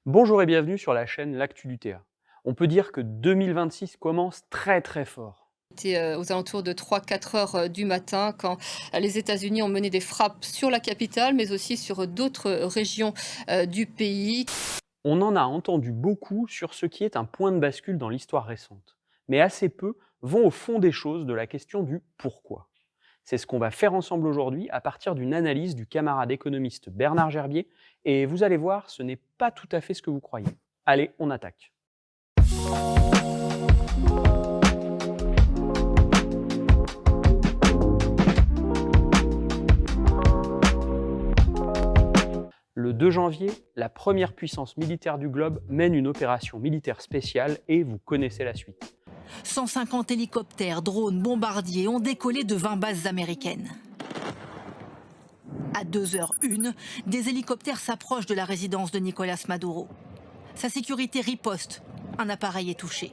Bonjour et bienvenue sur la chaîne L'Actu du Théâtre. On peut dire que 2026 commence très fort. C'était, aux alentours de 3-4 heures du matin quand, les États-Unis ont mené des frappes sur la capitale, mais aussi sur d'autres régions, du pays. On en a entendu beaucoup sur ce qui est un point de bascule dans l'histoire récente, mais assez peu vont au fond des choses de la question du pourquoi. C'est ce qu'on va faire ensemble aujourd'hui à partir d'une analyse du camarade économiste Bernard Gerbier, et vous allez voir, ce n'est pas tout à fait ce que vous croyez. Allez, on attaque. Le 2 janvier, la première puissance militaire du globe mène une opération militaire spéciale et vous connaissez la suite. 150 hélicoptères, drones, bombardiers ont décollé de 20 bases américaines. À 2h01, des hélicoptères s'approchent de la résidence de Nicolás Maduro. Sa sécurité riposte. Un appareil est touché.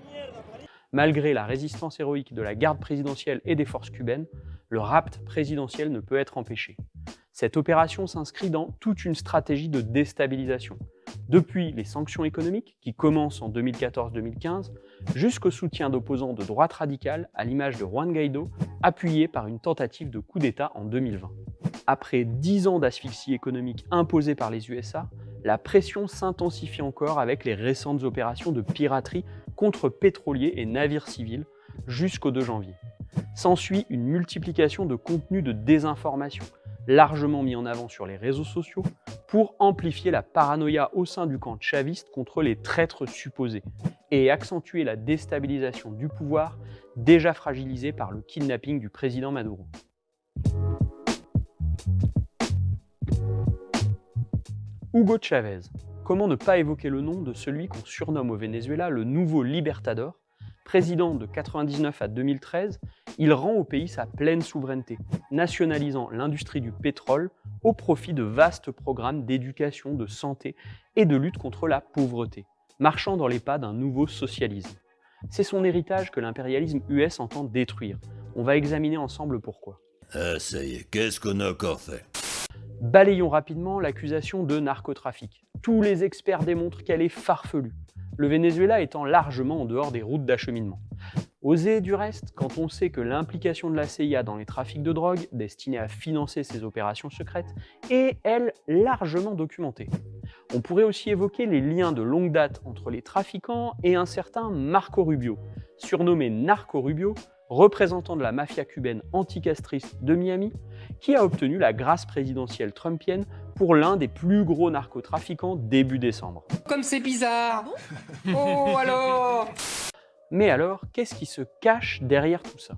Malgré la résistance héroïque de la garde présidentielle et des forces cubaines, le rapt présidentiel ne peut être empêché. Cette opération s'inscrit dans toute une stratégie de déstabilisation, depuis les sanctions économiques qui commencent en 2014-2015, jusqu'au soutien d'opposants de droite radicale à l'image de Juan Guaidó, appuyé par une tentative de coup d'État en 2020. Après 10 ans d'asphyxie économique imposée par les USA, la pression s'intensifie encore avec les récentes opérations de piraterie contre pétroliers et navires civils jusqu'au 2 janvier. S'ensuit une multiplication de contenus de désinformation, largement mis en avant sur les réseaux sociaux, pour amplifier la paranoïa au sein du camp chaviste contre les traîtres supposés, et accentuer la déstabilisation du pouvoir déjà fragilisé par le kidnapping du président Maduro. Hugo Chavez. Comment ne pas évoquer le nom de celui qu'on surnomme au Venezuela le nouveau Libertador? Président de 1999 à 2013, il rend au pays sa pleine souveraineté, nationalisant l'industrie du pétrole au profit de vastes programmes d'éducation, de santé et de lutte contre la pauvreté, marchant dans les pas d'un nouveau socialisme. C'est son héritage que l'impérialisme US entend détruire. On va examiner ensemble pourquoi. Ah, ça y est, qu'est-ce qu'on a encore fait? Balayons rapidement l'accusation de narcotrafic. Tous les experts démontrent qu'elle est farfelue, le Venezuela étant largement en dehors des routes d'acheminement. Osé du reste, quand on sait que l'implication de la CIA dans les trafics de drogue, destinés à financer ces opérations secrètes, est, elle, largement documentée. On pourrait aussi évoquer les liens de longue date entre les trafiquants et un certain Marco Rubio, surnommé Narco Rubio, représentant de la mafia cubaine anticastriste de Miami, qui a obtenu la grâce présidentielle trumpienne pour l'un des plus gros narcotrafiquants début décembre. Comme c'est bizarre. Oh alors. Mais alors, qu'est-ce qui se cache derrière tout ça?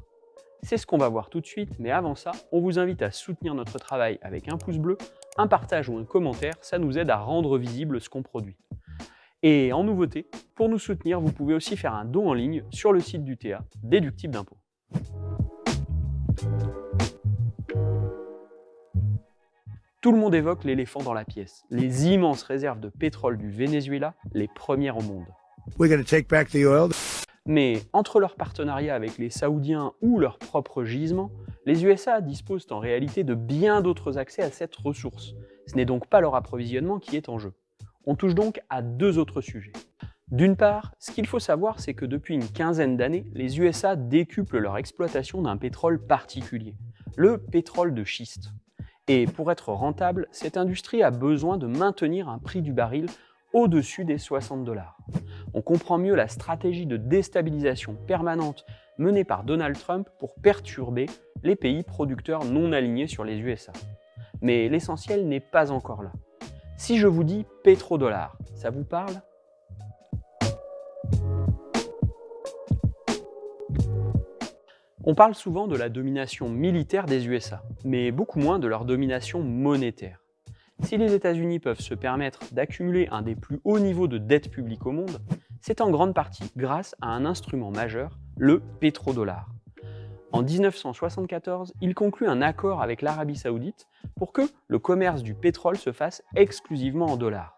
C'est ce qu'on va voir tout de suite, mais avant ça, on vous invite à soutenir notre travail avec un pouce bleu, un partage ou un commentaire, ça nous aide à rendre visible ce qu'on produit. Et en nouveauté, pour nous soutenir, vous pouvez aussi faire un don en ligne sur le site du TA, déductible d'impôts. Tout le monde évoque l'éléphant dans la pièce, les immenses réserves de pétrole du Venezuela, les premières au monde. We're going to take back the oil. Mais entre leur partenariat avec les Saoudiens ou leurs propres gisements, les USA disposent en réalité de bien d'autres accès à cette ressource. Ce n'est donc pas leur approvisionnement qui est en jeu. On touche donc à deux autres sujets. D'une part, ce qu'il faut savoir, c'est que depuis une quinzaine d'années, les USA décuplent leur exploitation d'un pétrole particulier, le pétrole de schiste. Et pour être rentable, cette industrie a besoin de maintenir un prix du baril au-dessus des 60$. On comprend mieux la stratégie de déstabilisation permanente menée par Donald Trump pour perturber les pays producteurs non alignés sur les USA. Mais l'essentiel n'est pas encore là. Si je vous dis pétrodollar, ça vous parle ? On parle souvent de la domination militaire des USA, mais beaucoup moins de leur domination monétaire. Si les États-Unis peuvent se permettre d'accumuler un des plus hauts niveaux de dette publique au monde, c'est en grande partie grâce à un instrument majeur, le pétrodollar. En 1974, il conclut un accord avec l'Arabie Saoudite pour que le commerce du pétrole se fasse exclusivement en dollars.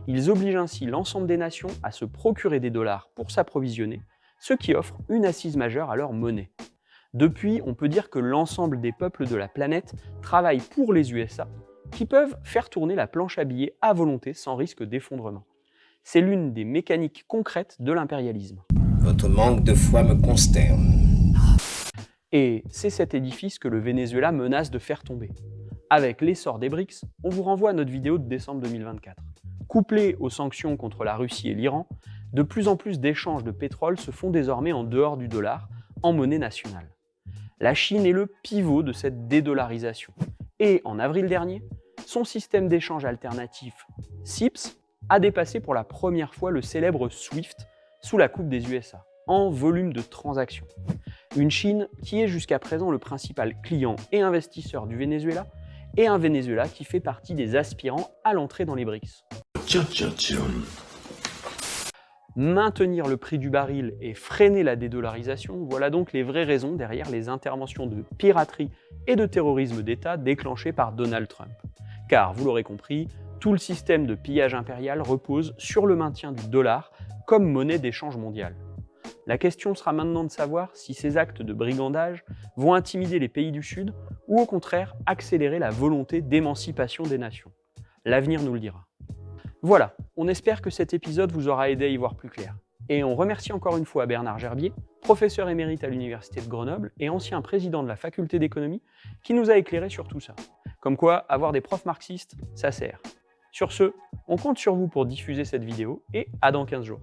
Ils obligent ainsi l'ensemble des nations à se procurer des dollars pour s'approvisionner, ce qui offre une assise majeure à leur monnaie. Depuis, on peut dire que l'ensemble des peuples de la planète travaillent pour les USA, qui peuvent faire tourner la planche à billets à volonté sans risque d'effondrement. C'est l'une des mécaniques concrètes de l'impérialisme. Votre manque de foi me consterne. Et c'est cet édifice que le Venezuela menace de faire tomber. Avec l'essor des BRICS, on vous renvoie à notre vidéo de décembre 2024. Couplé aux sanctions contre la Russie et l'Iran, de plus en plus d'échanges de pétrole se font désormais en dehors du dollar, en monnaie nationale. La Chine est le pivot de cette dédollarisation. Et en avril dernier, son système d'échange alternatif CIPS a dépassé pour la première fois le célèbre SWIFT sous la coupe des USA, en volume de transactions. Une Chine qui est jusqu'à présent le principal client et investisseur du Venezuela, et un Venezuela qui fait partie des aspirants à l'entrée dans les BRICS. Maintenir le prix du baril et freiner la dédollarisation, voilà donc les vraies raisons derrière les interventions de piraterie et de terrorisme d'État déclenchées par Donald Trump. Car, vous l'aurez compris, tout le système de pillage impérial repose sur le maintien du dollar comme monnaie d'échange mondiale. La question sera maintenant de savoir si ces actes de brigandage vont intimider les pays du Sud ou au contraire accélérer la volonté d'émancipation des nations. L'avenir nous le dira. Voilà, on espère que cet épisode vous aura aidé à y voir plus clair. Et on remercie encore une fois Bernard Gerbier, professeur émérite à l'Université de Grenoble et ancien président de la faculté d'économie, qui nous a éclairé sur tout ça. Comme quoi, avoir des profs marxistes, ça sert. Sur ce, on compte sur vous pour diffuser cette vidéo et à dans 15 jours.